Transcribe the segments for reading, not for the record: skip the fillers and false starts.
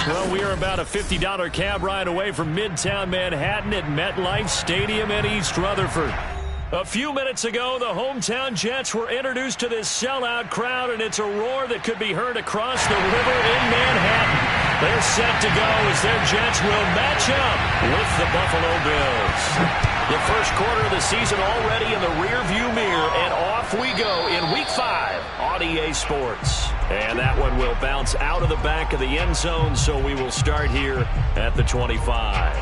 Well, we are about a $50 cab ride away from Midtown Manhattan at MetLife Stadium in East Rutherford. A few minutes ago, the hometown Jets were introduced to this sellout crowd, and it's a roar that could be heard across the river in Manhattan. They're set to go as their Jets will match up with the Buffalo Bills. The first quarter of the season already in the rearview mirror, and off we go in Week 5 on EA Sports. And that one will bounce out of the back of the end zone, so we will start here at the 25.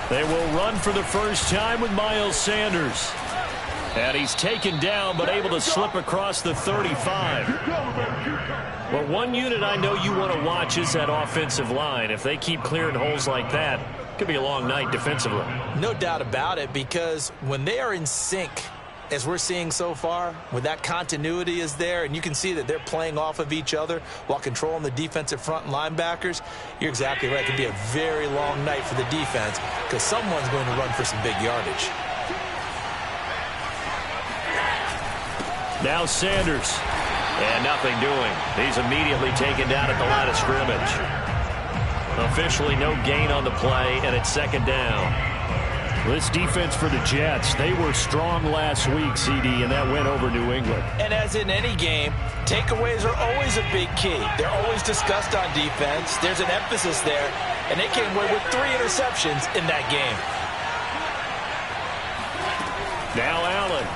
They will run for the first time with Miles Sanders. And he's taken down, but able to slip across the 35. Well, one unit I know you want to watch is that offensive line. If they keep clearing holes like that, it could be a long night defensively. No doubt about it, because when they are in sync, as we're seeing so far, when that continuity is there, and you can see that they're playing off of each other while controlling the defensive front linebackers, you're exactly right. It could be a very long night for the defense because someone's going to run for some big yardage. Now Sanders, and nothing doing. He's immediately taken down at the line of scrimmage. Officially no gain on the play, and it's second down. This defense for the Jets, they were strong last week, CD, and that went over New England. And as in any game, takeaways are always a big key. They're always discussed on defense. There's an emphasis there, and they came away with 3 interceptions in that game. Now Allen.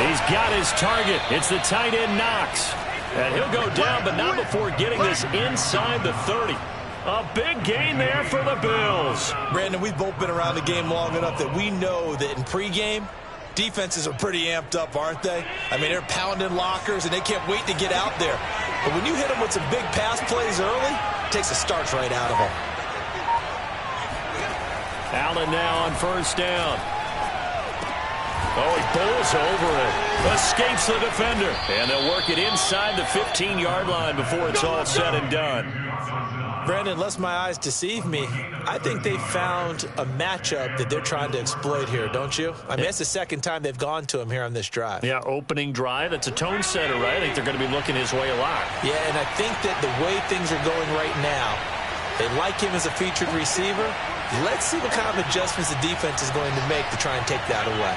He's got his target. It's the tight end Knox. And he'll go down, but not before getting this inside the 30. A big gain there for the Bills. Brandon, we've both been around the game long enough that we know that in pregame, defenses are pretty amped up, aren't they? I mean, they're pounding lockers, and they can't wait to get out there. But when you hit them with some big pass plays early, it takes the starch right out of them. Allen now on first down. Oh, he bowls over it. Escapes the defender. And they'll work it inside the 15-yard line before it's all said and done. Brandon, lest my eyes deceive me, I think they found a matchup that they're trying to exploit here, don't you? I mean, that's the second time they've gone to him here on this drive. Yeah, opening drive. That's a tone setter, right? I think they're going to be looking his way a lot. Yeah, and I think that the way things are going right now, they like him as a featured receiver. Let's see what kind of adjustments the defense is going to make to try and take that away.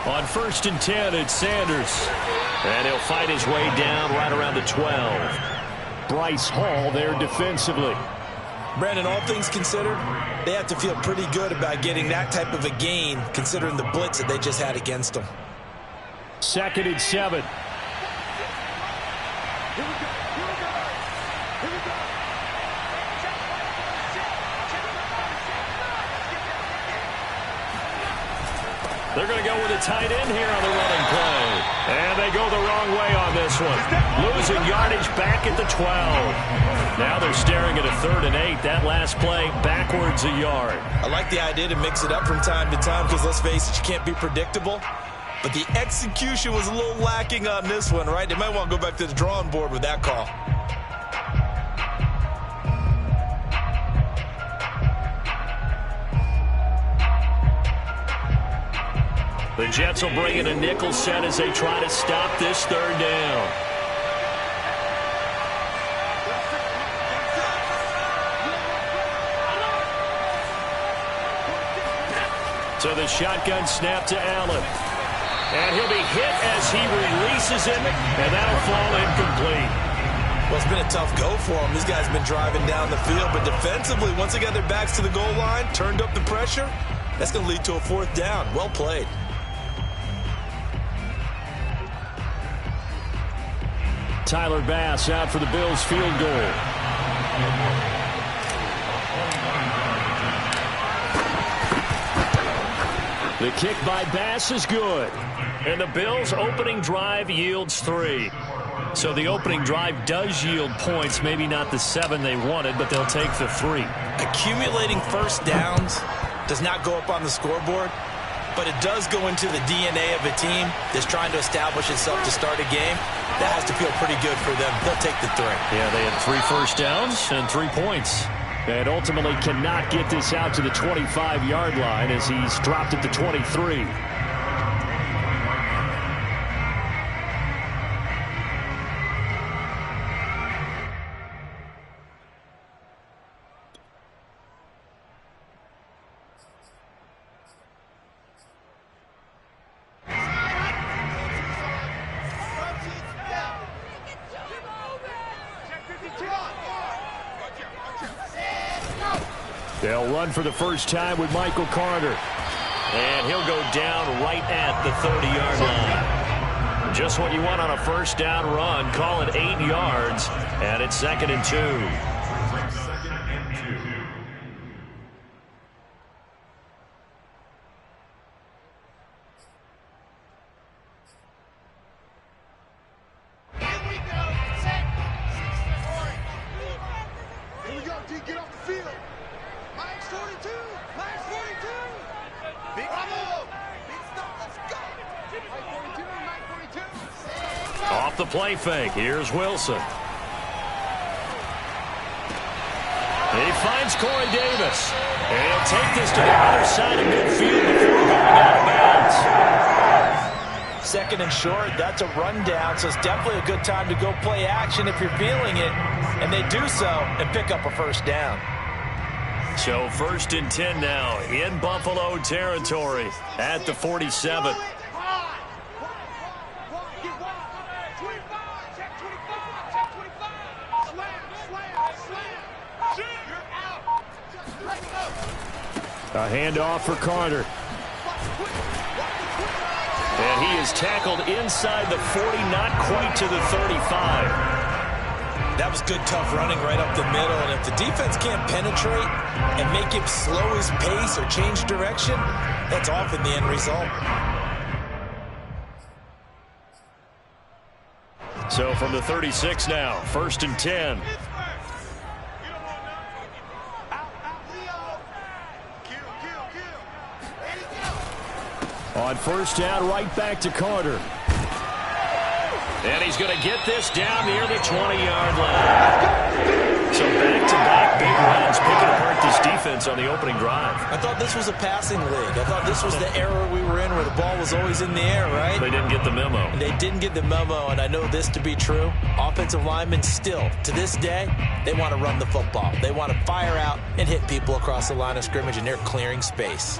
On first and 10, it's Sanders. And he'll fight his way down right around the 12. Bryce Hall there defensively. Brandon, all things considered, they have to feel pretty good about getting that type of a gain considering the blitz that they just had against them. Second and 7. They're going to go with a tight end here on the running play. And they go the wrong way on this one. Losing yardage back at the 12. Now they're staring at a 3rd and 8. That last play backwards a yard. I like the idea to mix it up from time to time because, let's face it, you can't be predictable. But the execution was a little lacking on this one, right? They might want to go back to the drawing board with that call. The Jets will bring in a nickel set as they try to stop this 3rd down. So the shotgun snap to Allen. And he'll be hit as he releases it, and that'll fall incomplete. Well, it's been a tough go for him. These guys have been driving down the field, but defensively, once they got their backs to the goal line, turned up the pressure, that's going to lead to a 4th down. Well played. Tyler Bass out for the Bills field goal. The kick by Bass is good. And the Bills' opening drive yields 3. So the opening drive does yield points, maybe not the 7 they wanted, but they'll take the 3. Accumulating first downs does not go up on the scoreboard, but it does go into the DNA of a team that's trying to establish itself to start a game. That has to feel pretty good for them. They'll take the 3. Yeah, they had 3 first downs and 3 points. And ultimately cannot get this out to the 25-yard line as he's dropped at the 23. They'll run for the first time with Michael Carter. And he'll go down right at the 30-yard line. Just what you want on a first down run. Call it 8 yards. And it's 2nd and 2. Off the play fake. Here's Wilson. He finds Corey Davis. And he'll take this to the other side of midfield before going out of bounds. 2nd and short. That's a rundown, so it's definitely a good time to go play action if you're feeling it. And they do so and pick up a first down. So 1st and 10 now in Buffalo territory at the 47. A handoff for Carter. And he is tackled inside the 40, not quite to the 35. That was good, tough running right up the middle. And if the defense can't penetrate and make him slow his pace or change direction, that's often the end result. So from the 36 now, 1st and 10. On first down, right back to Carter. And he's going to get this down near the 20-yard line. So back-to-back big runs picking apart this defense on the opening drive. I thought this was a passing league. I thought this was the era we were in where the ball was always in the air, right? They didn't get the memo. And they didn't get the memo, and I know this to be true. Offensive linemen still, to this day, they want to run the football. They want to fire out and hit people across the line of scrimmage, and they're clearing space.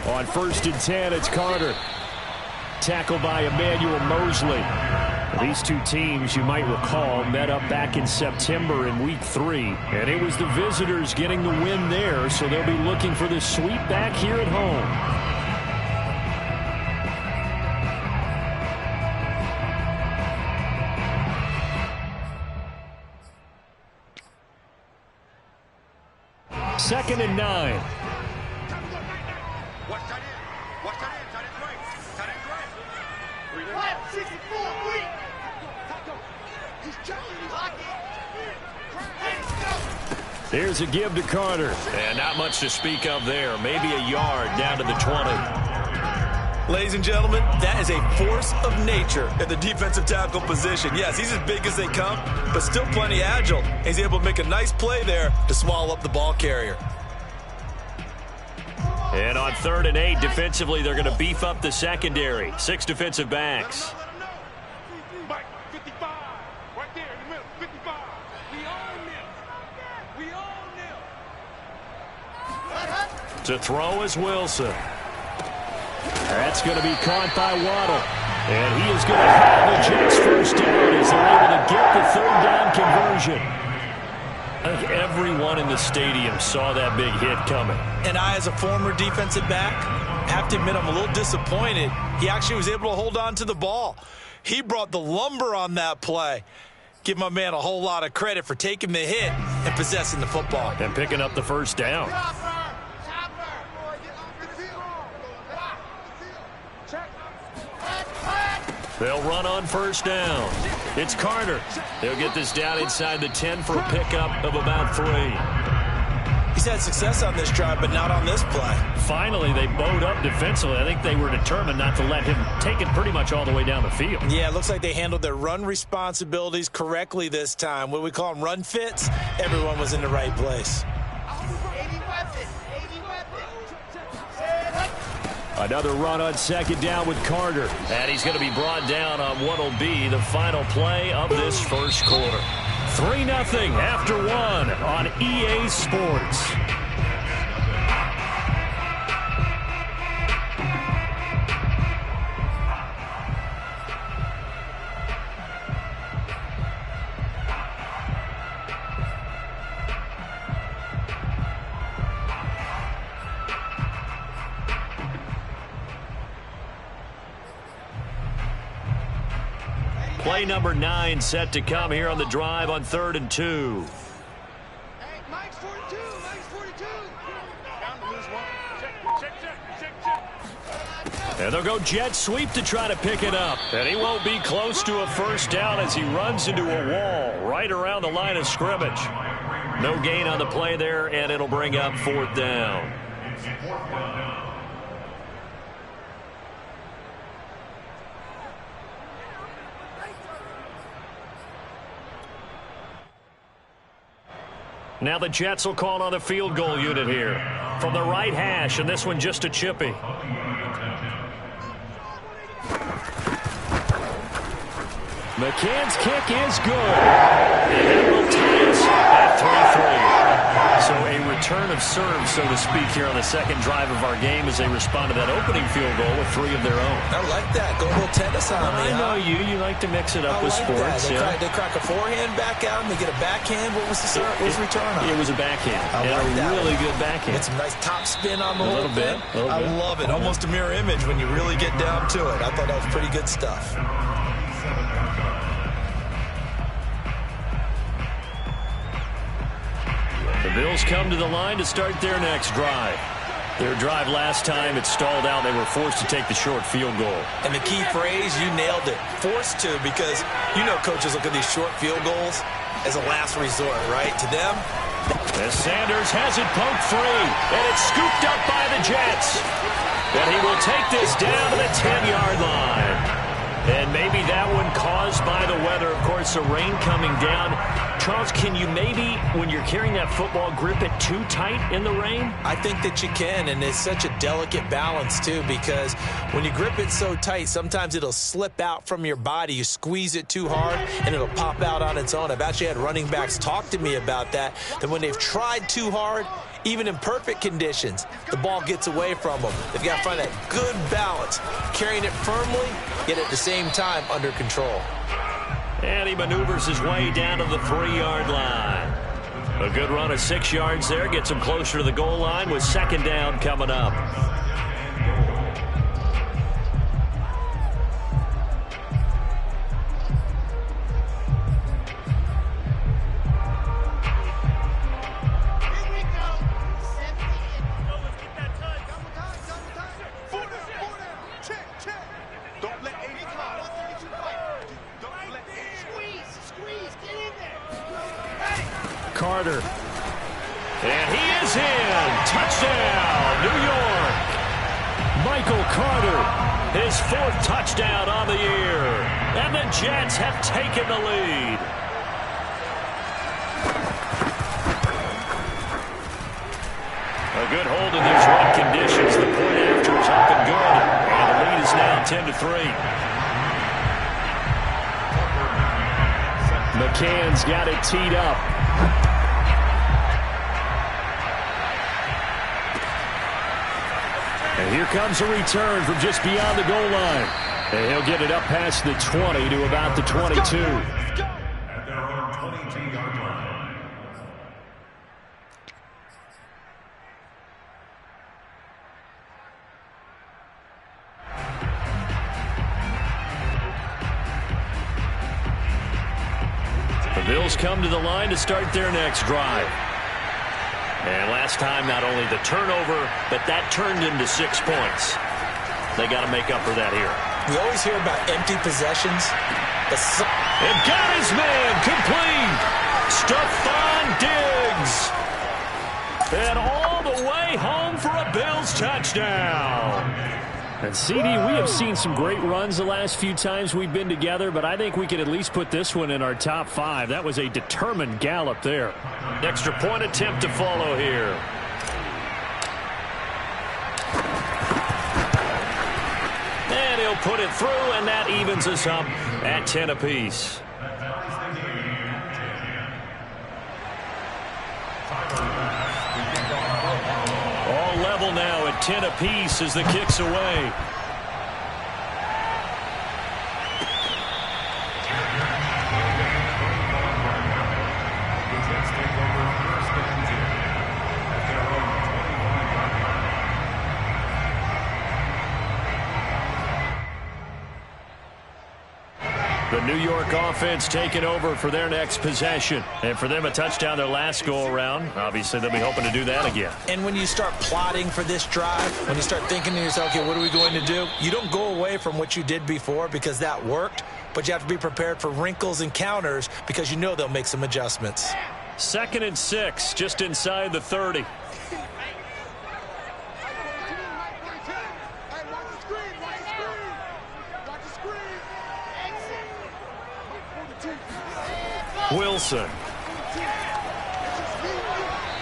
On 1st and 10, it's Carter. Tackled by Emmanuel Mosley. These two teams, you might recall, met up back in September in Week 3. And it was the visitors getting the win there, so they'll be looking for the sweep back here at home. 2nd and 9. Here's a give to Carter. And not much to speak of there. Maybe a yard down to the 20. Ladies and gentlemen, that is a force of nature at the defensive tackle position. Yes, he's as big as they come, but still plenty agile. He's able to make a nice play there to swallow up the ball carrier. And on 3rd and 8, defensively, they're going to beef up the secondary. 6 defensive backs. To throw is Wilson. That's going to be caught by Waddle. And he is going to have the Jets first down as they're able to get the 3rd down conversion. I think everyone in the stadium saw that big hit coming. And I, as a former defensive back, have to admit I'm a little disappointed. He actually was able to hold on to the ball. He brought the lumber on that play. Give my man a whole lot of credit for taking the hit and possessing the football. And picking up the first down. They'll run on first down. It's Carter. They'll get this down inside the 10 for a pickup of about 3. He's had success on this drive, but not on this play. Finally, they bowed up defensively. I think they were determined not to let him take it pretty much all the way down the field. Yeah, it looks like they handled their run responsibilities correctly this time. What we call them run fits, everyone was in the right place. Another run on 2nd down with Carter. And he's going to be brought down on what will be the final play of this first quarter. 3-0 after 1 on EA Sports. Play number 9 set to come here on the drive on 3rd and 2. Hey, Mike's 42. Mike's 42. Down to lose one. Check. And they'll go jet sweep to try to pick it up. And he won't be close to a first down as he runs into a wall right around the line of scrimmage. No gain on the play there, and it'll bring up 4th down. Now the Jets will call on a field goal unit here. From the right hash, and this one just a chippy. McCann's kick is good. And that will tie us at 3-3. So a return of serve, so to speak, here on the 2nd drive of our game as they respond to that opening field goal with 3 of their own. I like that. Go a little tennis on me. I know you. You like to mix it up with sports. They crack a forehand back out and they get a backhand. What was the return on? It was a backhand. I like that. Really good backhand. Get some nice top spin on the whole thing. I love it. Almost a mirror image when you really get down to it. I thought that was pretty good stuff. The Bills come to the line to start their next drive. Their drive last time, it stalled out. They were forced to take the short field goal. And the key phrase, you nailed it. Forced to, because you know coaches look at these short field goals as a last resort, right? To them. As Sanders has it poked free, and it's scooped up by the Jets. And he will take this down to the 10-yard line. And maybe that one caused by the weather. Of course, the rain coming down. Charles, can you maybe, when you're carrying that football, grip it too tight in the rain? I think that you can, and it's such a delicate balance, too, because when you grip it so tight, sometimes it'll slip out from your body. You squeeze it too hard, and it'll pop out on its own. I've actually had running backs talk to me about that when they've tried too hard, even in perfect conditions, the ball gets away from them. They've got to find that good balance, carrying it firmly, yet at the same time under control. And he maneuvers his way down to the 3-yard line. A good run of 6 yards there gets him closer to the goal line with 2nd down coming up. Carter. And he is in. Touchdown, New York. Michael Carter, his 4th touchdown on the year. And the Jets have taken the lead. A good hold in these wet conditions. The point after is up and good. And the lead is now 10-3. McCann's got it teed up. And here comes a return from just beyond the goal line. And he'll get it up past the 20 to about the 22. At their own 22-yard line. The Bills come to the line to start their next drive. And last time, not only the turnover, but that turned into 6 points. They got to make up for that here. We always hear about empty possessions. And got his man complete. Stephon Diggs. And all the way home for a Bills touchdown. And CD, we have seen some great runs the last few times we've been together, but I think we could at least put this one in our top 5. That was a determined gallop there. Extra point attempt to follow here. And he'll put it through, and that evens us up at 10 apiece. All level now at 10 apiece as the kick's away. The New York offense taking over for their next possession. And for them, a touchdown their last go-around. Obviously, they'll be hoping to do that again. And when you start plotting for this drive, when you start thinking to yourself, okay, what are we going to do? You don't go away from what you did before because that worked, but you have to be prepared for wrinkles and counters because you know they'll make some adjustments. 2nd and 6, just inside the 30. Wilson.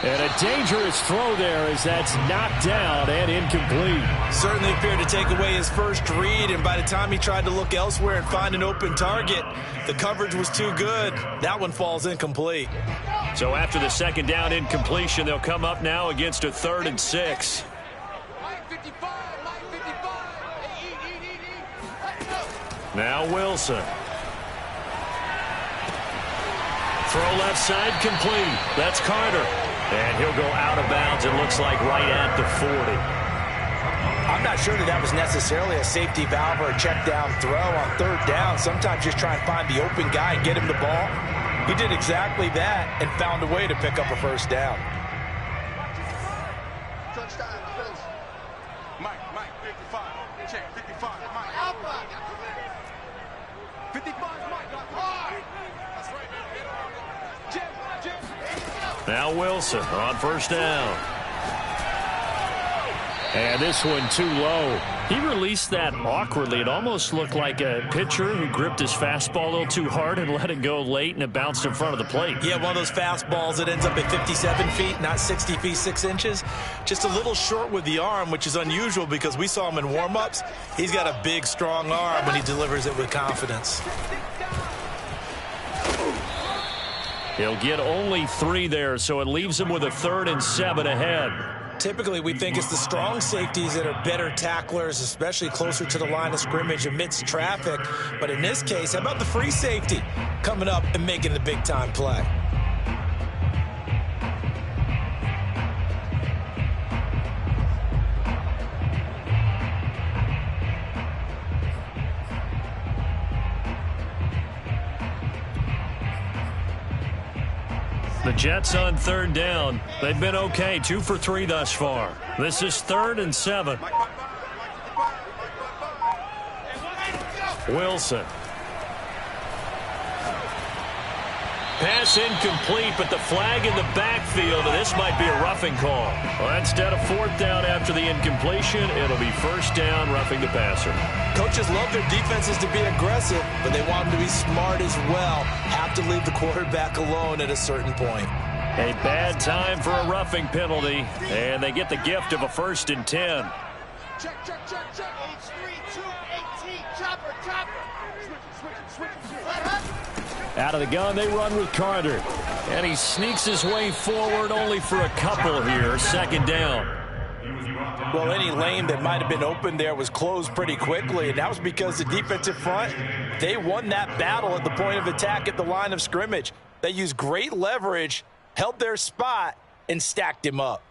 And a dangerous throw there as that's knocked down and incomplete. Certainly appeared to take away his first read, and by the time he tried to look elsewhere and find an open target, the coverage was too good. That one falls incomplete. So after the 2nd down incompletion, they'll come up now against a 3rd and 6. Now Wilson. Throw left side complete. That's Carter. And he'll go out of bounds, it looks like, right at the 40. I'm not sure that was necessarily a safety valve or a check down throw on 3rd down. Sometimes just try and find the open guy and get him the ball. He did exactly that and found a way to pick up a 1st down. Mike, 55. Check, 55. Mike. 55, Mike. That's right. Now Wilson on 1st down. And this one too low. He released that awkwardly. It almost looked like a pitcher who gripped his fastball a little too hard and let it go late, and it bounced in front of the plate. Yeah, one of those fastballs that ends up at 57 feet, not 60 feet, 6 inches. Just a little short with the arm, which is unusual because we saw him in warm-ups. He's got a big, strong arm when he delivers it with confidence. He'll get only 3 there, so it leaves him with a 3rd and 7 ahead. Typically, we think it's the strong safeties that are better tacklers, especially closer to the line of scrimmage amidst traffic. But in this case, how about the free safety coming up and making the big-time play? The Jets on 3rd down. They've been okay, 2 for 3 thus far. This is 3rd and 7. Wilson. Pass incomplete, but the flag in the backfield, and this might be a roughing call. Well, instead of fourth down after the incompletion, it'll be first down, roughing the passer. Coaches love their defenses to be aggressive, but they want them to be smart as well. Have to leave the quarterback alone at a certain point. A bad time for a roughing penalty, and they get the gift of a 1st and 10. Check. H3, 2, 18. Chopper. Switch. Out of the gun, they run with Carter. And he sneaks his way forward only for a couple here. 2nd down. Well, any lane that might have been open there was closed pretty quickly, and that was because the defensive front, they won that battle at the point of attack at the line of scrimmage. They used great leverage, held their spot, and stacked him up.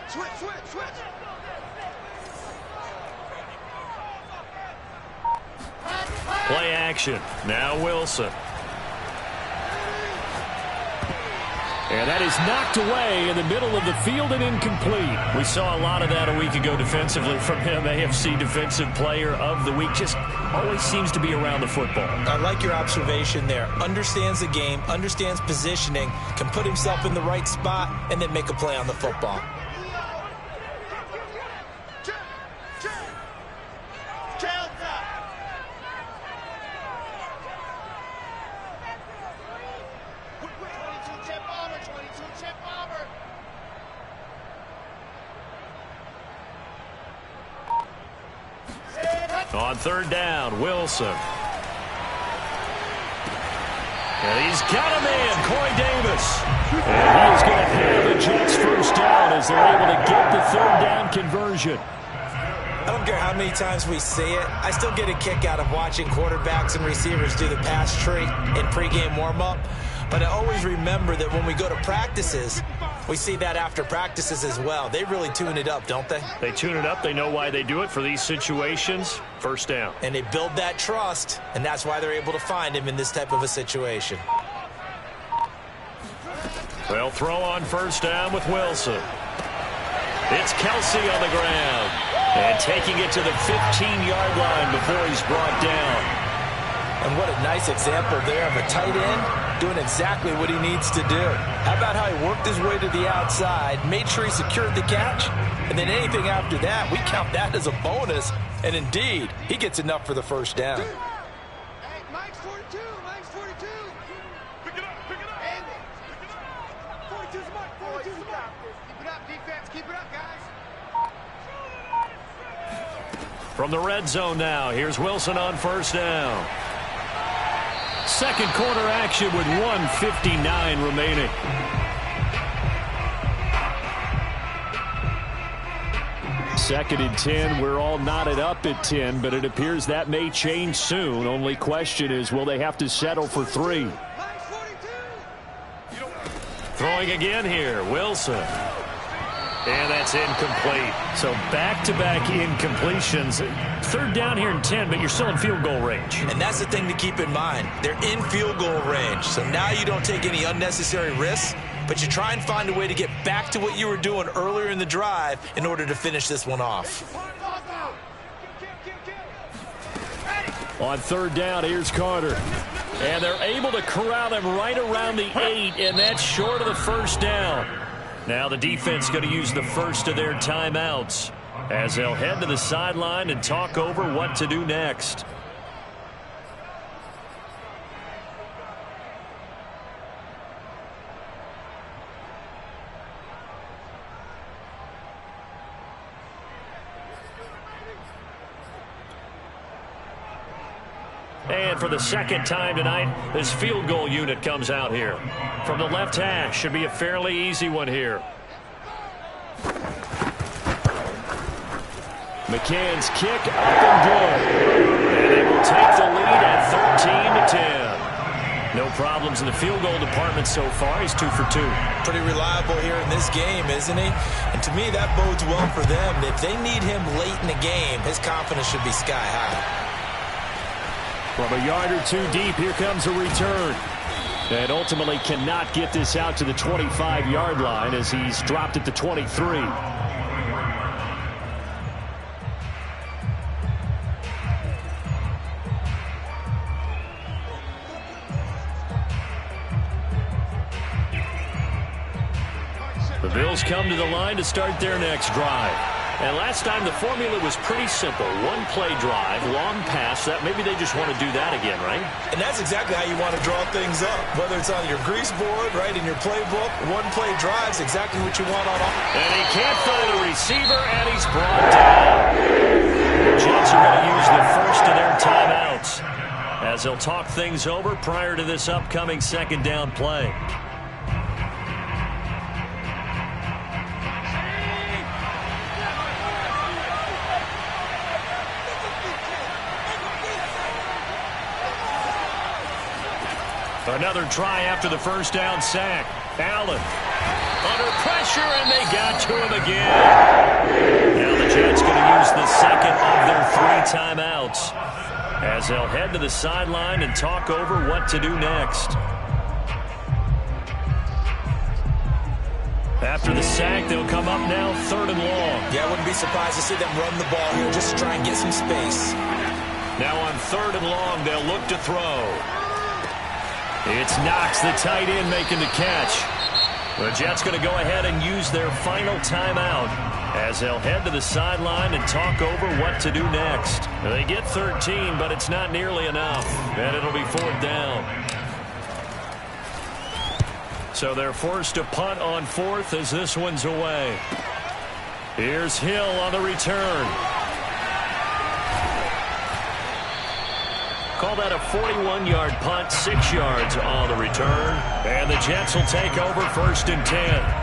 Switch. Play action. Now Wilson. And that is knocked away in the middle of the field and incomplete. We saw a lot of that a week ago defensively from him. AFC Defensive Player of the Week. Just always seems to be around the football. I like your observation there. Understands the game, understands positioning, can put himself in the right spot, and then make a play on the football. On 3rd down, Wilson. And he's got a man, Corey Davis. And he is going to have the Jets 1st down as they're able to get the 3rd down conversion. I don't care how many times we say it, I still get a kick out of watching quarterbacks and receivers do the pass tree in pregame warm-up. But I always remember that when we go to practices, we see that after practices as well. They really tune it up, don't they? They tune it up. They know why they do it for these situations. 1st down. And they build that trust, and that's why they're able to find him in this type of a situation. They'll throw on 1st down with Wilson. It's Kelsey on the ground. And taking it to the 15-yard line before he's brought down. And what a nice example there of a tight end doing exactly what he needs to do. How about how he worked his way to the outside, made sure he secured the catch, and then anything after that, we count that as a bonus. And indeed, he gets enough for the 1st down. Hey, Mike's 42. Pick it up. 42's Mike. 42's Mike. Keep it up, defense. Keep it up, guys. From the red zone now, here's Wilson on 1st down. 2nd quarter action with 1:59 remaining. Second and 10. We're all knotted up at 10, but it appears that may change soon. Only question is, will they have to settle for 3? Throwing again here, Wilson. And that's incomplete. So back-to-back incompletions. 3rd down here in 10, but you're still in field goal range. And that's the thing to keep in mind. They're in field goal range. So now you don't take any unnecessary risks, but you try and find a way to get back to what you were doing earlier in the drive in order to finish this one off. On 3rd down, here's Carter. And they're able to corral him right around the 8, and that's short of the 1st down. Now the defense going to use the first of their timeouts as they'll head to the sideline and talk over what to do next. And for the 2nd time tonight, this field goal unit comes out here. From the left hash, should be a fairly easy one here. McCann's kick up and good. And they will take the lead at 13-10. No problems in the field goal department so far. He's 2 for 2. Pretty reliable here in this game, isn't he? And to me, that bodes well for them. If they need him late in the game, his confidence should be sky high. From a yard or two deep, here comes a return. And ultimately cannot get this out to the 25-yard line as he's dropped at the 23. The Bills come to the line to start their next drive. And last time the formula was pretty simple. One play drive, long pass. That maybe they just want to do that again, right? And that's exactly how you want to draw things up. Whether it's on your grease board, right, in your playbook, one play drive is exactly what you want on all. And he can't find a receiver, and he's brought down. The Jets are going to use the first of their timeouts as they'll talk things over prior to this upcoming second down play. Another try after the first down sack. Allen under pressure, and they got to him again. Now the Jets going to use the second of their 3 timeouts as they'll head to the sideline and talk over what to do next. After the sack, they'll come up now 3rd and long. Yeah, I wouldn't be surprised to see them run the ball here just to try and get some space. Now on 3rd and long, they'll look to throw. It's Knox, the tight end, making the catch. The Jets going to go ahead and use their final timeout as they'll head to the sideline and talk over what to do next. They get 13, but it's not nearly enough, and it'll be 4th down. So they're forced to punt on 4th as this one's away. Here's Hill on the return. Call that a 41-yard punt, 6 yards on the return. And the Jets will take over 1st and 10.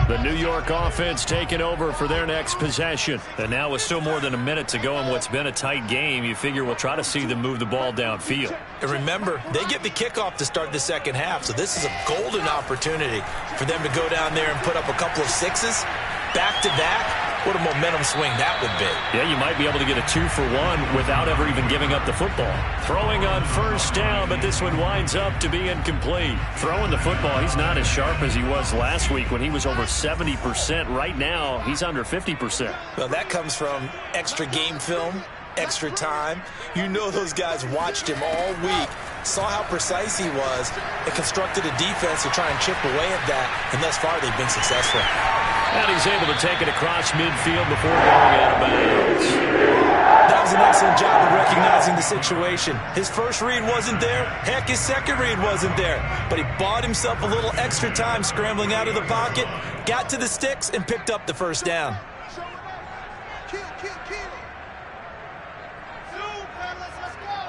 The New York offense taking over for their next possession. And now with still more than a minute to go in what's been a tight game, you figure we'll try to see them move the ball downfield. And remember, they get the kickoff to start the second half, so this is a golden opportunity for them to go down there and put up a couple of 6s back-to-back. What a momentum swing that would be. Yeah, you might be able to get a 2-for-1 without ever even giving up the football. Throwing on 1st down, but this one winds up to be incomplete. Throwing the football, he's not as sharp as he was last week when he was over 70%. Right now, he's under 50%. Well, that comes from extra game film, extra time. You know those guys watched him all week, saw how precise he was, and constructed a defense to try and chip away at that, and thus far they've been successful. And he's able to take it across midfield before going out of bounds. That was an excellent job of recognizing the situation. His first read wasn't there. Heck, his second read wasn't there. But he bought himself a little extra time scrambling out of the pocket, got to the sticks, and picked up the 1st down. Kill. Zoom, fellas, let's go.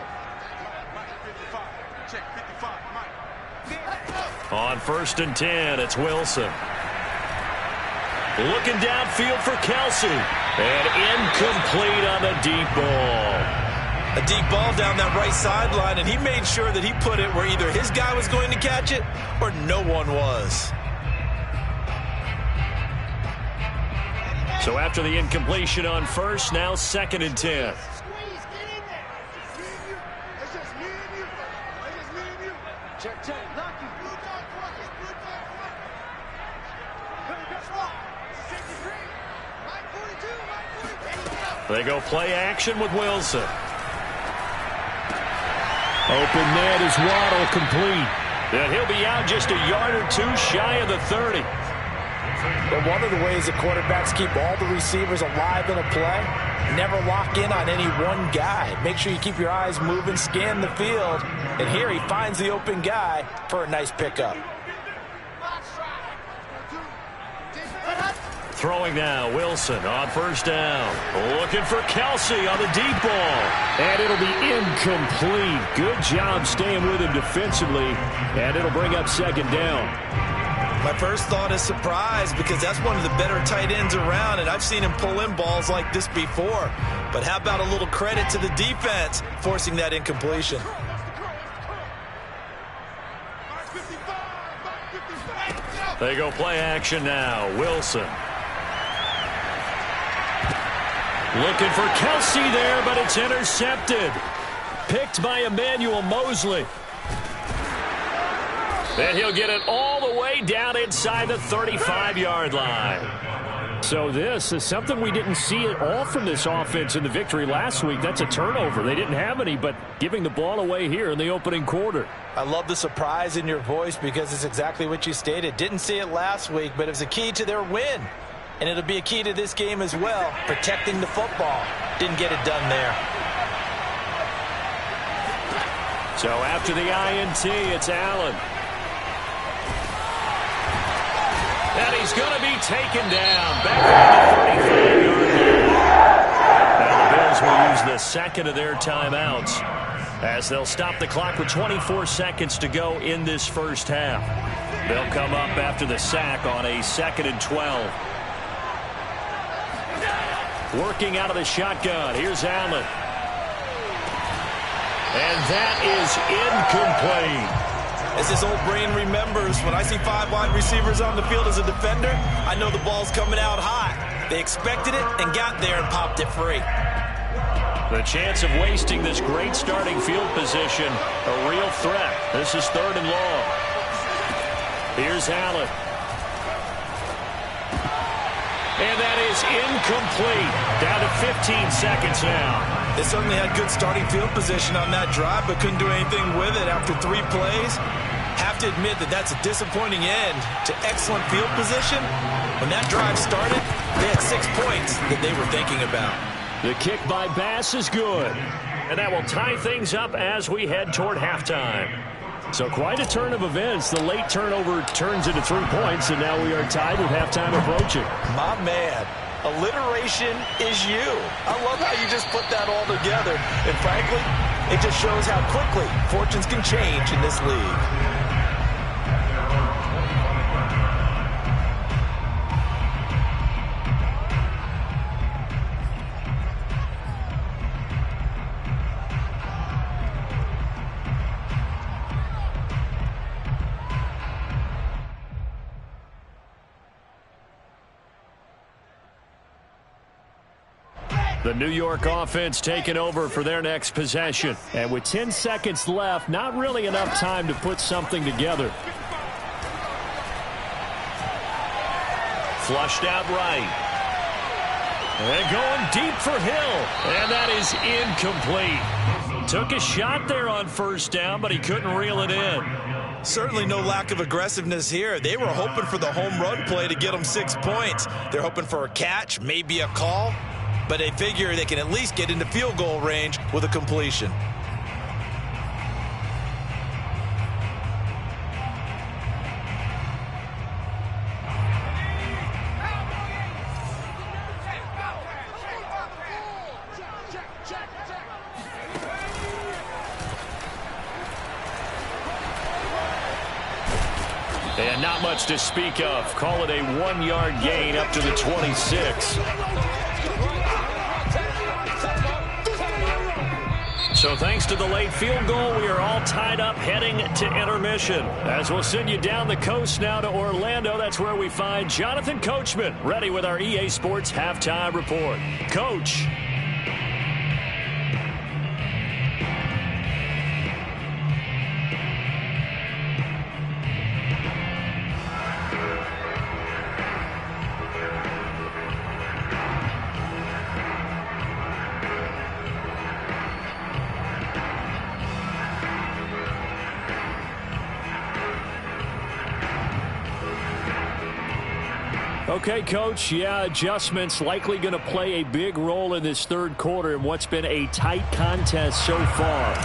Mike, 55. Check 55, Mike. On 1st and 10, it's Wilson. Looking downfield for Kelsey. And incomplete on the deep ball. A deep ball down that right sideline, and he made sure that he put it where either his guy was going to catch it or no one was. So after the incompletion on 1st, now 2nd and 10. Squeeze, get in there. It's just me and you. Check. Lucky. Blue dog front. They go play action with Wilson. Open net is Waddle, complete. And he'll be out just a yard or 2 shy of the 30. But one of the ways that quarterbacks keep all the receivers alive in a play, never lock in on any one guy. Make sure you keep your eyes moving, scan the field. And here he finds the open guy for a nice pickup. Throwing now, Wilson on 1st down. Looking for Kelsey on the deep ball. And it'll be incomplete. Good job staying with him defensively. And it'll bring up 2nd down. My first thought is surprise, because that's one of the better tight ends around, and I've seen him pull in balls like this before. But how about a little credit to the defense forcing that incompletion? They go play action now. Wilson. Looking for Kelsey there, but it's intercepted. Picked by Emmanuel Mosley. And he'll get it all the way down inside the 35-yard line. So this is something we didn't see at all from this offense in the victory last week. That's a turnover. They didn't have any, but giving the ball away here in the opening quarter. I love the surprise in your voice because it's exactly what you stated. Didn't see it last week, but it was a key to their win. And it'll be a key to this game as well, protecting the football. Didn't get it done there. So after the INT, it's Allen. And he's going to be taken down. Back on the 35-yard line. Now the Bills will use the second of their timeouts as they'll stop the clock with 24 seconds to go in this first half. They'll come up after the sack on a 2nd and 12. Working out of the shotgun. Here's Allen. And that is incomplete. As his old brain remembers, when I see 5 wide receivers on the field as a defender, I know the ball's coming out high. They expected it and got there and popped it free. The chance of wasting this great starting field position, a real threat. This is 3rd and long. Here's Allen. And that is incomplete. Down to 15 seconds now. They certainly had good starting field position on that drive, but couldn't do anything with it after 3 plays. Have to admit that that's a disappointing end to excellent field position. When that drive started, they had 6 points that they were thinking about. The kick by Bass is good. And that will tie things up as we head toward halftime. So quite a turn of events. The late turnover turns into 3 points, and now we are tied with halftime approaching. My man, alliteration is you. I love how you just put that all together. And frankly, it just shows how quickly fortunes can change in this league. The New York offense taking over for their next possession. And with 10 seconds left, not really enough time to put something together. Flushed out right. And going deep for Hill. And that is incomplete. Took a shot there on 1st down, but he couldn't reel it in. Certainly no lack of aggressiveness here. They were hoping for the home run play to get them 6 points. They're hoping for a catch, maybe a call. But they figure they can at least get into field goal range with a completion. And not much to speak of. Call it a 1-yard gain up to the 26. So thanks to the late field goal, we are all tied up heading to intermission. As we'll send you down the coast now to Orlando, that's where we find Jonathan Coachman, ready with our EA Sports Halftime Report. Coach. Okay, Coach, yeah, adjustments likely going to play a big role in this 3rd quarter in what's been a tight contest so far.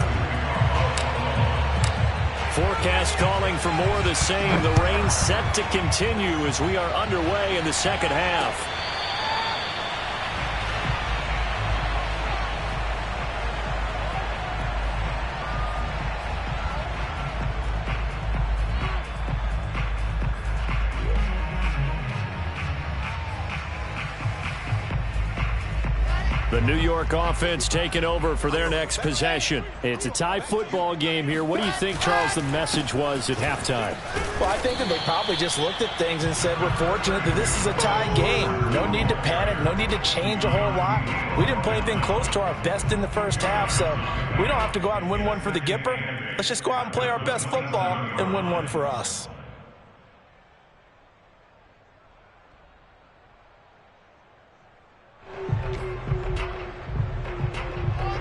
Forecast calling for more of the same. The rain set to continue as we are underway in the 2nd half. The New York offense taking over for their next possession. It's a tie football game here. What do you think, Charles, the message was at halftime? Well, I think that they probably just looked at things and said, we're fortunate that this is a tie game. No need to panic. No need to change a whole lot. We didn't play anything close to our best in the first half, so we don't have to go out and win one for the Gipper. Let's just go out and play our best football and win one for us.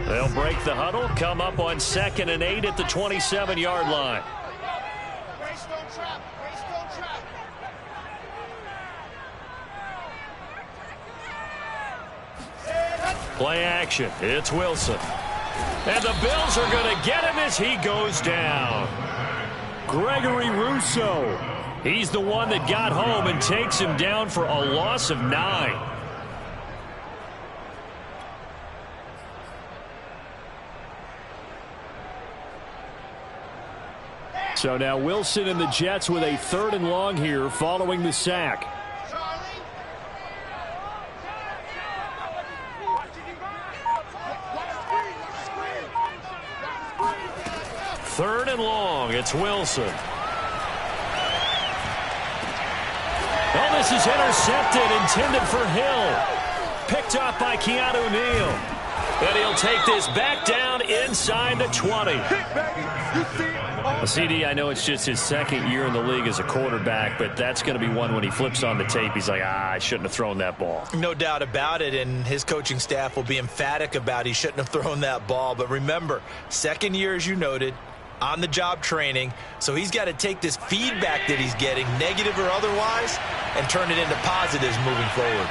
They'll break the huddle, come up on 2nd and 8 at the 27-yard line. Play action. It's Wilson. And the Bills are going to get him as he goes down. Gregory Rousseau. He's the one that got home and takes him down for a loss of 9. So now Wilson and the Jets with a 3rd and long here following the sack. Third and long. It's Wilson. Oh, this is intercepted, intended for Hill. Picked up by Keanu Neal. And he'll take this back down inside the 20. CD, I know it's just his 2nd year in the league as a quarterback, but that's going to be one when he flips on the tape. He's like, I shouldn't have thrown that ball. No doubt about it, and his coaching staff will be emphatic about he shouldn't have thrown that ball. But remember, 2nd year, as you noted, on-the-job training, so he's got to take this feedback that he's getting, negative or otherwise, and turn it into positives moving forward.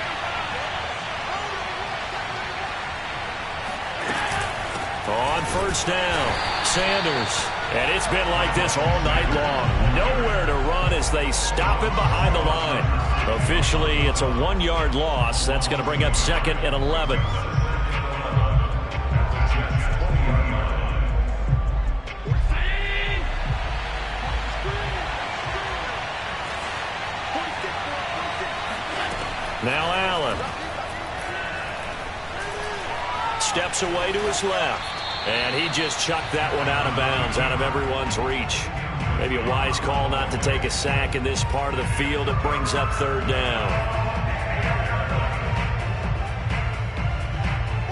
On 1st down, Sanders. And it's been like this all night long. Nowhere to run as they stop him behind the line. Officially, it's a 1-yard loss. That's going to bring up 2nd and 11. Now Allen. Steps away to his left. And he just chucked that one out of bounds, out of everyone's reach. Maybe a wise call not to take a sack in this part of the field. It brings up 3rd down.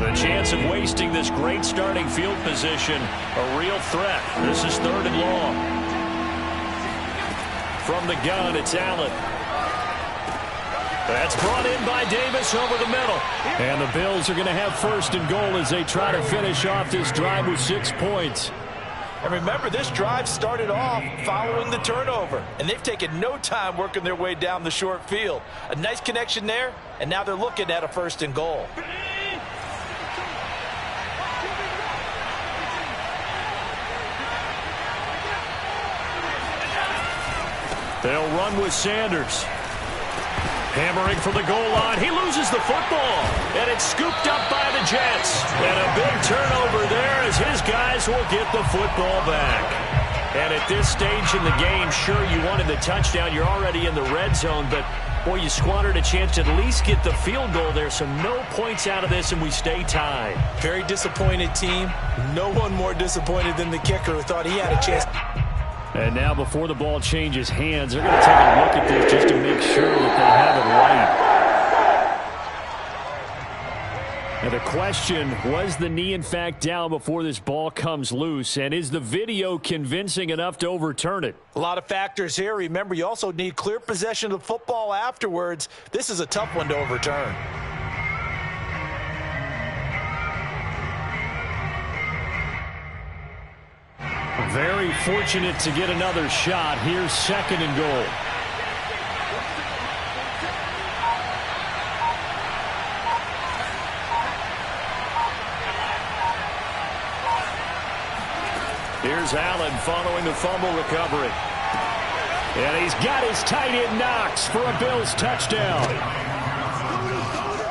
The chance of wasting this great starting field position, a real threat. This is 3rd and long. From the gun, it's Allen. That's brought in by Davis over the middle. And the Bills are going to have 1st and goal as they try to finish off this drive with 6 points. And remember, this drive started off following the turnover. And they've taken no time working their way down the short field. A nice connection there, and now they're looking at a 1st and goal. They'll run with Sanders. Hammering for the goal line. He loses the football. And it's scooped up by the Jets. And a big turnover there as his guys will get the football back. And at this stage in the game, sure, you wanted the touchdown. You're already in the red zone. But, boy, you squandered a chance to at least get the field goal there. So no points out of this, and we stay tied. Very disappointed team. No one more disappointed than the kicker who thought he had a chance. And now before the ball changes hands, they're going to take a look at this just to make sure that they have it right. And the question, was the knee in fact down before this ball comes loose? And is the video convincing enough to overturn it? A lot of factors here. Remember, you also need clear possession of the football afterwards. This is a tough one to overturn. Very fortunate to get another shot. Here's 2nd and goal. Here's Allen following the fumble recovery. And he's got his tight end Knox for a Bills touchdown.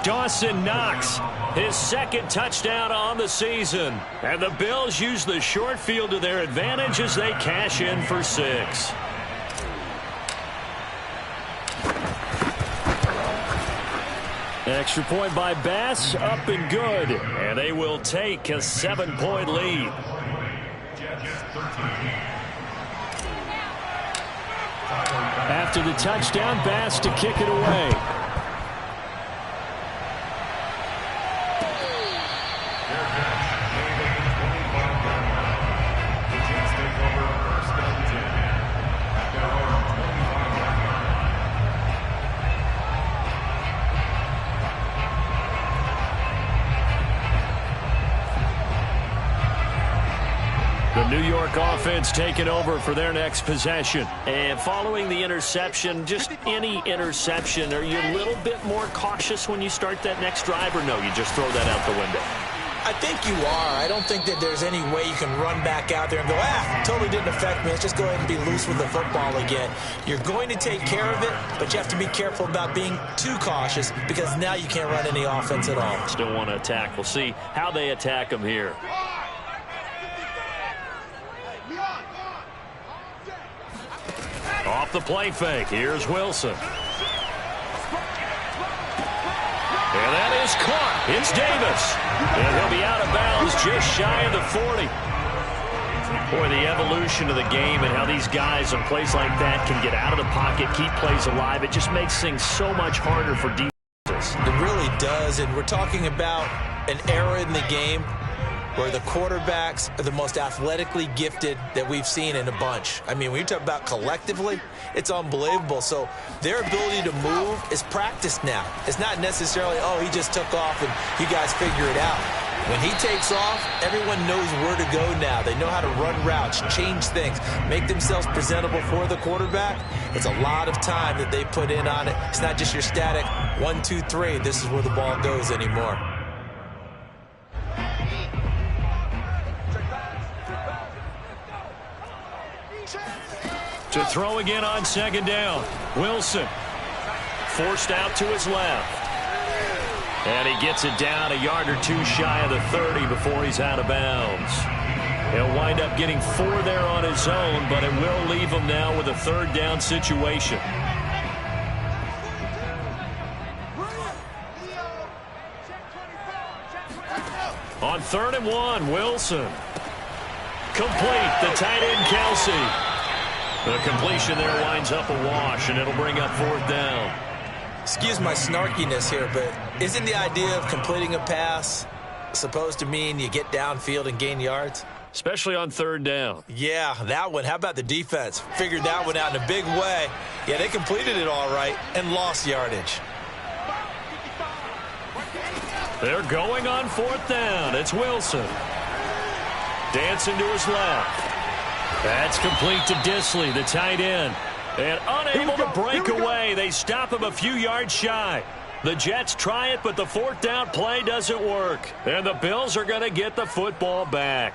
Dawson Knox, his 2nd touchdown on the season. And the Bills use the short field to their advantage as they cash in for 6. Extra point by Bass, up and good. And they will take a 7-point lead. After the touchdown, Bass to kick it away. The New York offense taking over for their next possession. And following the interception, just any interception, are you a little bit more cautious when you start that next drive, or no, you just throw that out the window? I think you are. I don't think that there's any way you can run back out there and go, totally didn't affect me. Let's just go ahead and be loose with the football again. You're going to take care of it, but you have to be careful about being too cautious because now you can't run any offense at all. Still want to attack. We'll see how they attack them here. Off the play fake, here's Wilson. And that is caught. It's Davis. And he'll be out of bounds just shy of the 40. Boy, the evolution of the game and how these guys on plays like that can get out of the pocket, keep plays alive, it just makes things so much harder for defenses. It really does, and we're talking about an era in the game where the quarterbacks are the most athletically gifted that we've seen in a bunch. I mean, when you talk about collectively, it's unbelievable. So their ability to move is practiced now. It's not necessarily, oh, he just took off and you guys figure it out. When he takes off, everyone knows where to go now. They know how to run routes, change things, make themselves presentable for the quarterback. It's a lot of time that they put in on it. It's not just your static 1, 2, 3. This is where the ball goes anymore. To throw again on second down. Wilson forced out to his left. And he gets it down a yard or two shy of the 30 before he's out of bounds. He'll wind up getting 4 there on his own, but it will leave him now with a third down situation. On 3rd and 1, Wilson. Complete, the tight end Kelsey. The completion there winds up a wash, and it'll bring up 4th down. Excuse my snarkiness here, but isn't the idea of completing a pass supposed to mean you get downfield and gain yards? Especially on 3rd down. Yeah, that one. How about the defense? Figured that one out in a big way. Yeah, they completed it all right and lost yardage. They're going on 4th down. It's Wilson. Dancing to his left. That's complete to Disley, the tight end. And unable to break away. They stop him a few yards shy. The Jets try it, but the 4th down play doesn't work. And the Bills are going to get the football back.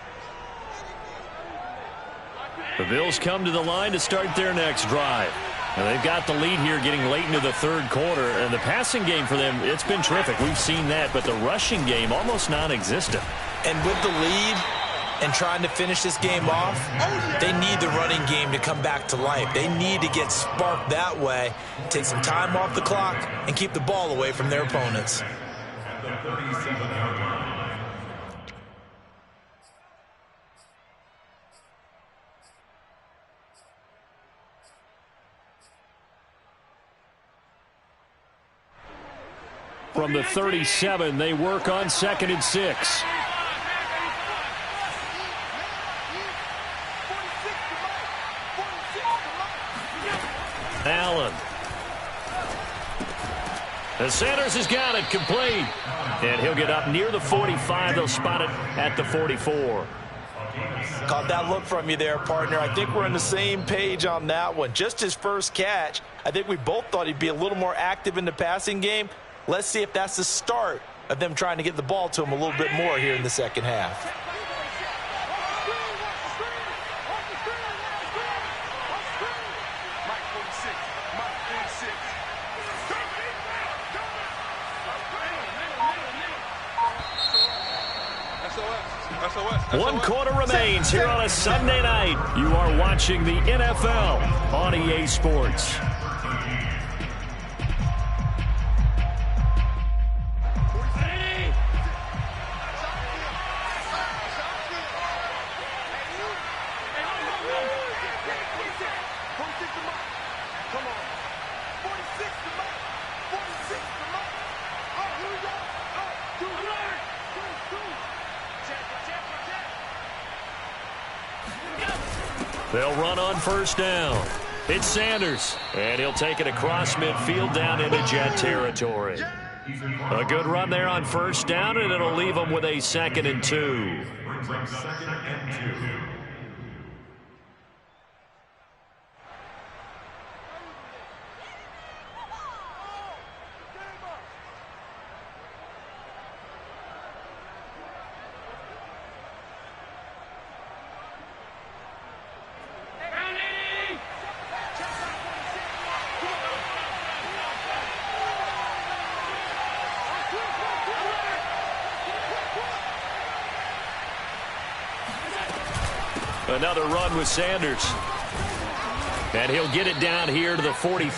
The Bills come to the line to start their next drive. And they've got the lead here getting late into the 3rd quarter. And the passing game for them, it's been terrific. We've seen that. But the rushing game, almost non-existent. And with the lead and trying to finish this game off, they need the running game to come back to life. They need to get sparked that way, take some time off the clock, and keep the ball away from their opponents. At the 37-yard line. From the 37, they work on 2nd and 6. Allen. And Sanders has got it complete. And he'll get up near the 45. They'll spot it at the 44. Caught that look from you there, partner. I think we're on the same page on that one. Just his first catch. I think we both thought he'd be a little more active in the passing game. Let's see if that's the start of them trying to get the ball to him a little bit more here in the second half. One quarter remains here on a Sunday night. You are watching the NFL on EA Sports. They'll run on first down. It's Sanders, and he'll take it across midfield down into Jet territory. A good run there on first down, and it'll leave them with a 2nd and 2. Brings up 2nd and 2. Another run with Sanders. And he'll get it down here to the 43.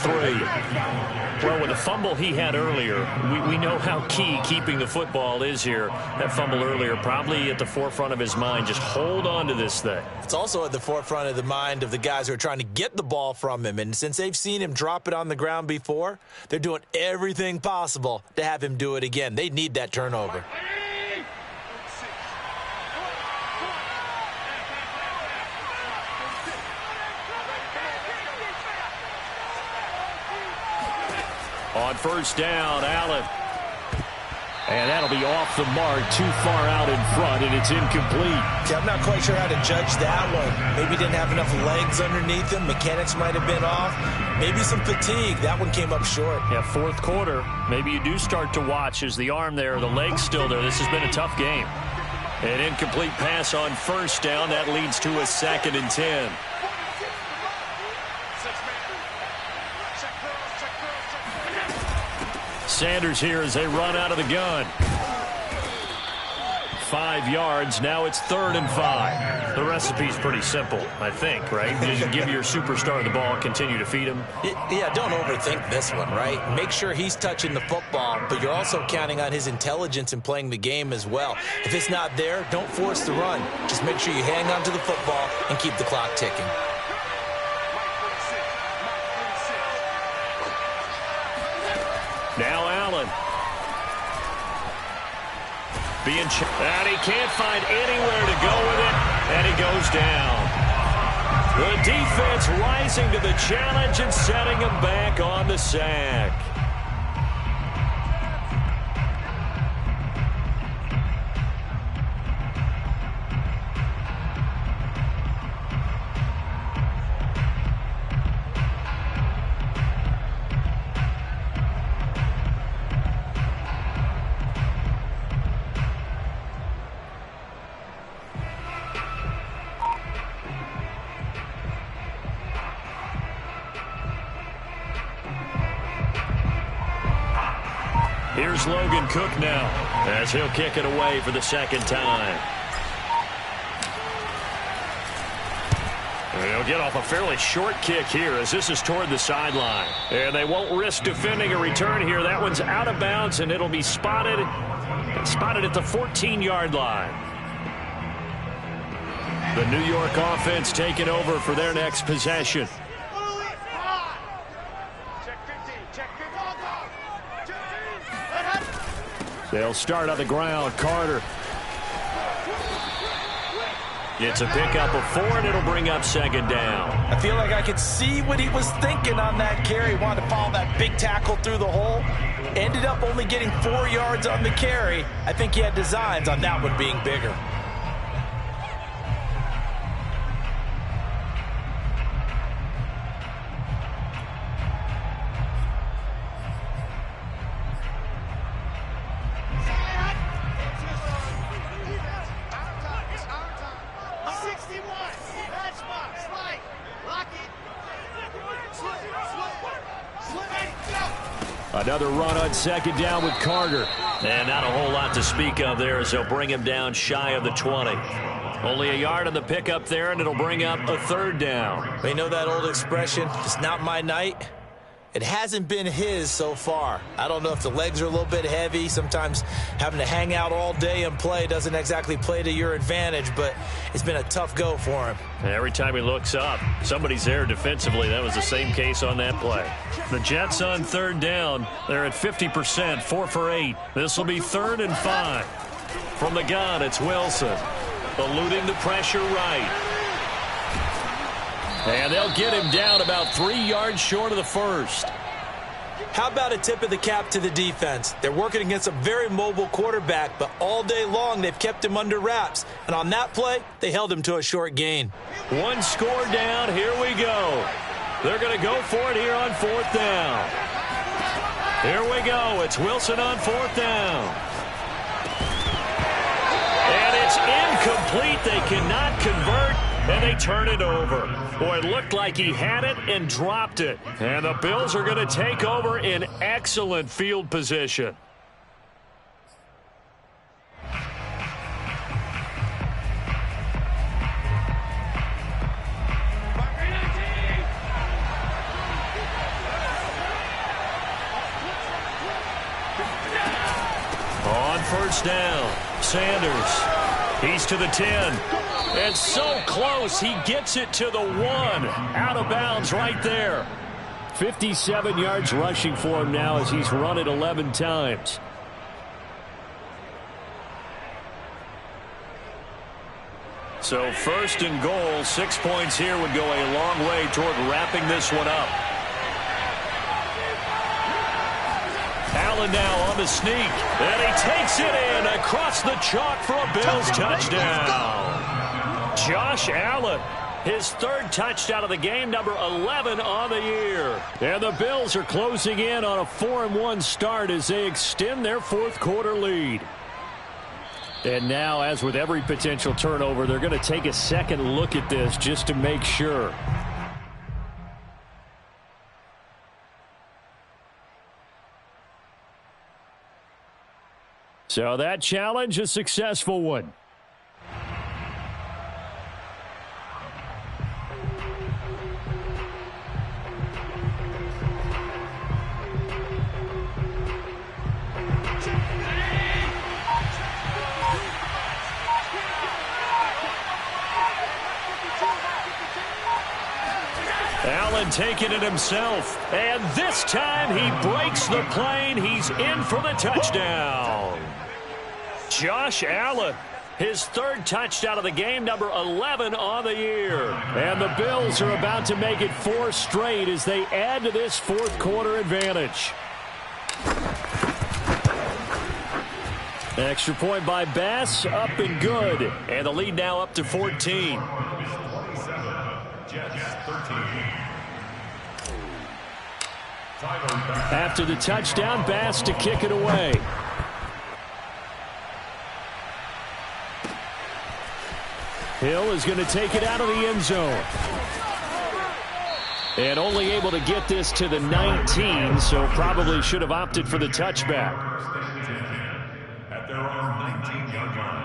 Well, with the fumble he had earlier, we know how key keeping the football is here. That fumble earlier probably at the forefront of his mind. Just hold on to this thing. It's also at the forefront of the mind of the guys who are trying to get the ball from him. And since they've seen him drop it on the ground before, they're doing everything possible to have him do it again. They need that turnover. On first down, Allen. And that'll be off the mark, too far out in front, and it's incomplete. Yeah, I'm not quite sure how to judge that one. Maybe didn't have enough legs underneath him. Mechanics might have been off. Maybe some fatigue. That one came up short. Yeah, fourth quarter. Maybe you do start to watch as the arm there, the leg's still there. This has been a tough game. An incomplete pass on first down. That leads to a 2nd and 10. Sanders here as they run out of the gun. 5 yards. Now it's 3rd and 5. The recipe's pretty simple, I think, right? You just give your superstar the ball, continue to feed him. Yeah, don't overthink this one, right? Make sure he's touching the football, but you're also counting on his intelligence in playing the game as well. If it's not there, don't force the run. Just make sure you hang on to the football and keep the clock ticking. Now Allen. And he can't find anywhere to go with it, and he goes down. The defense rising to the challenge and setting him back on the sack. Here's Logan Cook now as he'll kick it away for the 2nd time. And he'll get off a fairly short kick here as this is toward the sideline. And they won't risk defending a return here. That one's out of bounds, and it'll be spotted at the 14-yard line. The New York offense taking over for their next possession. They'll start on the ground. Carter. It's a pickup of 4, and it'll bring up 2nd down. I feel like I could see what he was thinking on that carry. He wanted to follow that big tackle through the hole. Ended up only getting 4 yards on the carry. I think he had designs on that one being bigger. Another run on 2nd down with Carter. And not a whole lot to speak of there as they'll bring him down shy of the 20. Only a yard on the pickup there, and it'll bring up a 3rd down. They know that old expression, it's not my night. It hasn't been his so far. I don't know if the legs are a little bit heavy. Sometimes having to hang out all day and play doesn't exactly play to your advantage, but it's been a tough go for him. Every time he looks up, somebody's there defensively. That was the same case on that play. The Jets on 3rd down. They're at 50%, 4 for 8. This will be 3rd and 5. From the gun, it's Wilson. Eluding the pressure right. And they'll get him down about 3 yards short of the first. How about a tip of the cap to the defense? They're working against a very mobile quarterback, but all day long they've kept him under wraps. And on that play, they held him to a short gain. One score down. Here we go. They're going to go for it here on 4th down. Here we go. It's Wilson on 4th down. And it's incomplete. They cannot convert, and they turn it over. Boy, it looked like he had it and dropped it. And the Bills are going to take over in excellent field position. On 1st down, Sanders. He's to the 10. And so close, he gets it to the 1. Out of bounds right there. 57 yards rushing for him now as he's run it 11 times. So 1st and goal, 6 points here would go a long way toward wrapping this one up. Allen now on the sneak, and he takes it in across the chalk for a Bills touchdown. Josh Allen, his 3rd touchdown of the game, number 11 on the year. And the Bills are closing in on a 4-1 start as they extend their 4th quarter lead. And now, as with every potential turnover, they're going to take a second look at this just to make sure. So that challenge, a successful one. Allen taking it himself, and this time he breaks the plane. He's in for the touchdown. Josh Allen, his 3rd touchdown of the game, number 11 on the year. And the Bills are about to make it 4 straight as they add to this 4th quarter advantage. Extra point by Bass, up and good. And the lead now up to 14. After the touchdown, Bass to kick it away. Hill is going to take it out of the end zone. And only able to get this to the 19, so probably should have opted for the touchback. At their own 19-yard line.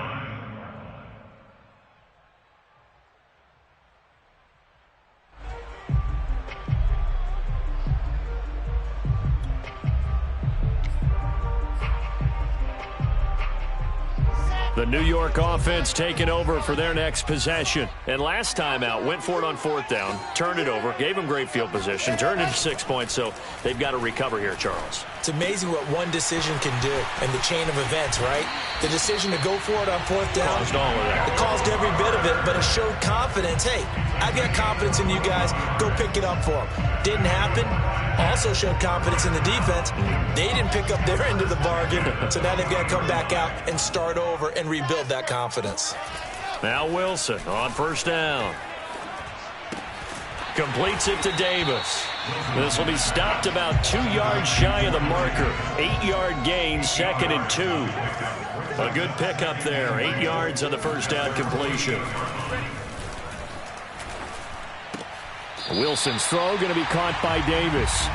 The New York offense taking over for their next possession. And last time out, went for it on 4th down, turned it over, gave them great field position, turned it to 6 points, so they've got to recover here, Charles. It's amazing what one decision can do in the chain of events, right? The decision to go for it on 4th down. Caused all of that. It caused every bit of it, but it showed confidence. Hey, I've got confidence in you guys. Go pick it up for them. Didn't happen. Also showed confidence in the defense. They didn't pick up their end of the bargain, so now they've got to come back out and start over and rebuild that confidence. Now Wilson on 1st down. Completes it to Davis. This will be stopped about 2 yards shy of the marker. 8-yard gain, 2nd and 2. A good pickup there. 8 yards on the 1st down completion. Wilson's throw going to be caught by Davis.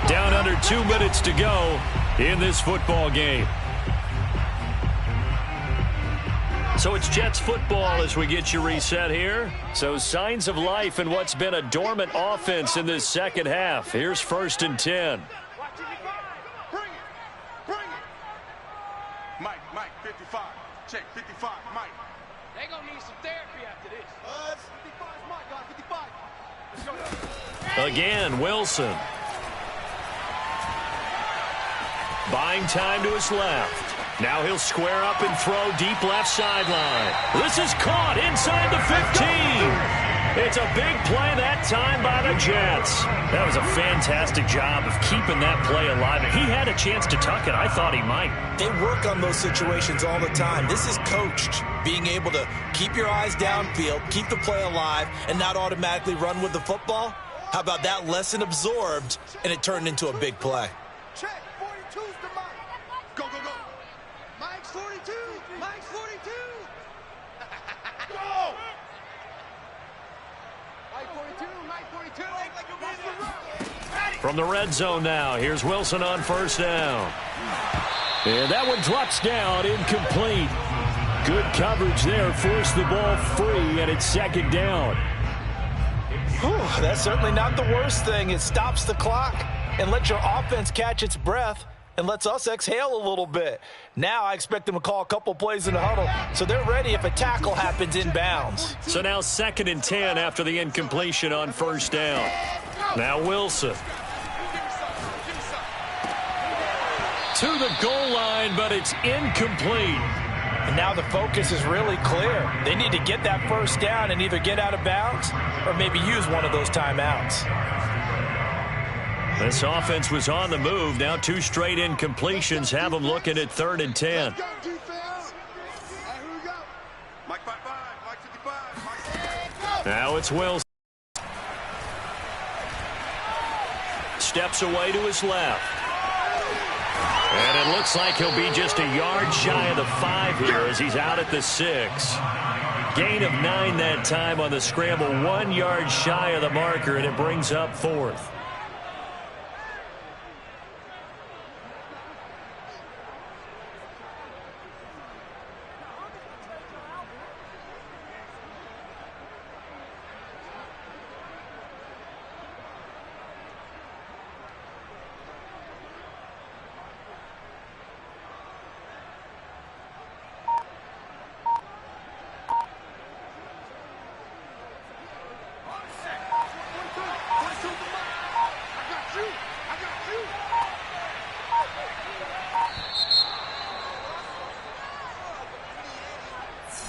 Down under 2 minutes to go in this football game. So it's Jets football as we get you reset here. So signs of life in what's been a dormant offense in this second half. Here's 1st and 10. Bring it. Mike, 55. Check, 55, Mike. They gonna need some therapy after this. 55 is Mike, guys, 55. Let's go. Again, Wilson. Buying time to his left. Now he'll square up and throw deep left sideline. This is caught inside the 15. It's a big play that time by the Jets. That was a fantastic job of keeping that play alive. If he had a chance to tuck it, I thought he might. They work on those situations all the time. This is coached, being able to keep your eyes downfield, keep the play alive, and not automatically run with the football. How about that lesson absorbed, and it turned into a big play? Check. 42's the Mike. Go, go, go. Mike's 42. Mike's 42. Go. Mike 42. Mike 42. That's the run. From the red zone now, here's Wilson on first down. And that one drops down, incomplete. Good coverage there, forced the ball free, and it's second down. Whew, that's certainly not the worst thing. It stops the clock and lets your offense catch its breath and lets us exhale a little bit. Now I expect them to call a couple plays in the huddle, so they're ready if a tackle happens inbounds. So now 2nd and 10 after the incompletion on first down. Now Wilson. To the goal line, but it's incomplete. And now the focus is really clear. They need to get that first down and either get out of bounds or maybe use one of those timeouts. This offense was on the move. Now 2 straight incompletions have them looking at 3rd and 10. Let's go, defense. Hey, here we go. Mike 55. Mike 55. Mike 55. Now it's Wilson. Steps away to his left. And it looks like he'll be just a yard shy of the 5 here as he's out at the 6. Gain of 9 that time on the scramble. 1 yard shy of the marker, and it brings up 4th.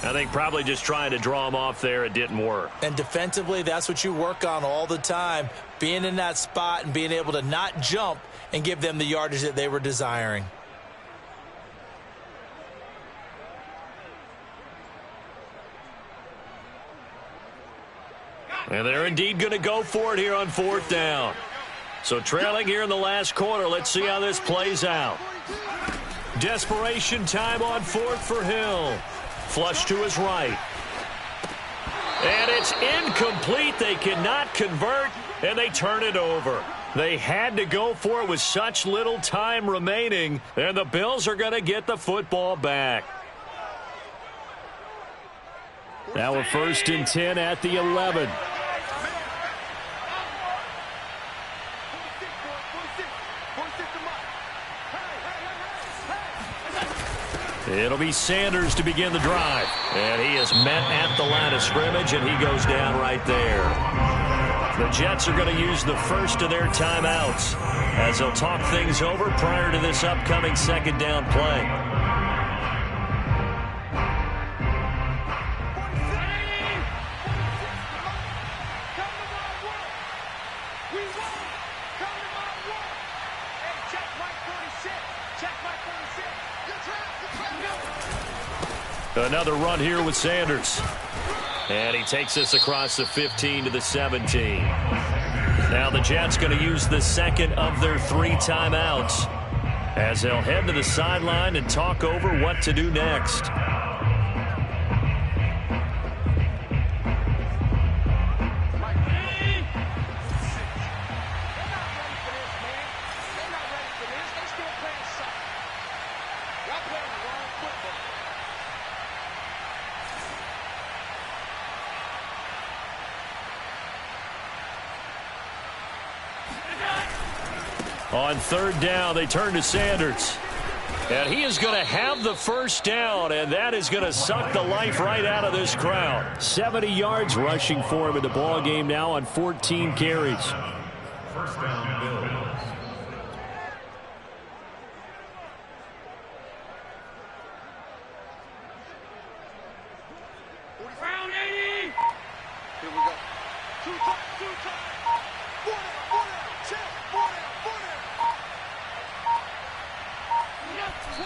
I think probably just trying to draw him off there. It didn't work. And defensively, that's what you work on all the time, being in that spot and being able to not jump and give them the yardage that they were desiring. And they're indeed going to go for it here on 4th down. So trailing here in the last quarter. Let's see how this plays out. Desperation time on 4th for Hill. Flush to his right. And it's incomplete. They cannot convert, and they turn it over. They had to go for it with such little time remaining, and the Bills are going to get the football back. Now a 1st and 10 at the 11. It'll be Sanders to begin the drive. And he is met at the line of scrimmage, and he goes down right there. The Jets are going to use the first of their timeouts as they'll talk things over prior to this upcoming 2nd down play. Another run here with Sanders. And he takes this across the 15 to the 17. Now the Jets going to use the 2nd of their 3 timeouts as they'll head to the sideline and talk over what to do next. On 3rd down, they turn to Sanders. And he is going to have the first down, and that is going to suck the life right out of this crowd. 70 yards rushing for him in the ball game now on 14 carries. First down, Bills. Here we go.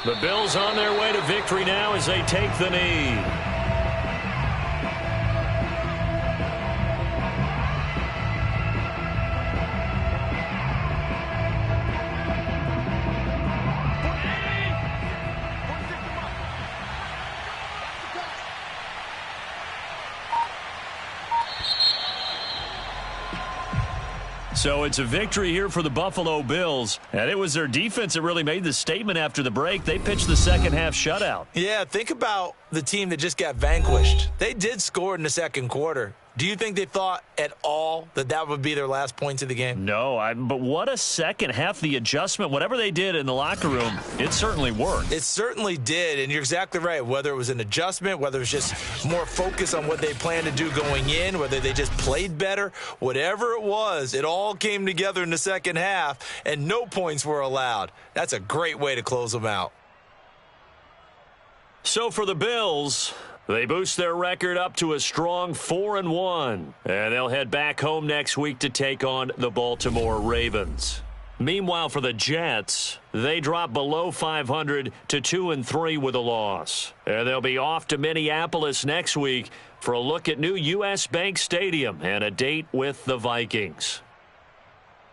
The Bills on their way to victory now as they take the knee. So it's a victory here for the Buffalo Bills. And it was their defense that really made the statement after the break. They pitched the second half shutout. Yeah, think about the team that just got vanquished. They did score in the second quarter. Do you think they thought at all that that would be their last points of the game? No, but what a second half. The adjustment, whatever they did in the locker room, it certainly worked. It certainly did, and you're exactly right. Whether it was an adjustment, whether it was just more focus on what they planned to do going in, whether they just played better, whatever it was, it all came together in the second half, and no points were allowed. That's a great way to close them out. So for the Bills, they boost their record up to a strong 4-1, and they'll head back home next week to take on the Baltimore Ravens. Meanwhile, for the Jets, they drop below 500 to 2-3 with a loss. And they'll be off to Minneapolis next week for a look at new U.S. Bank Stadium and a date with the Vikings.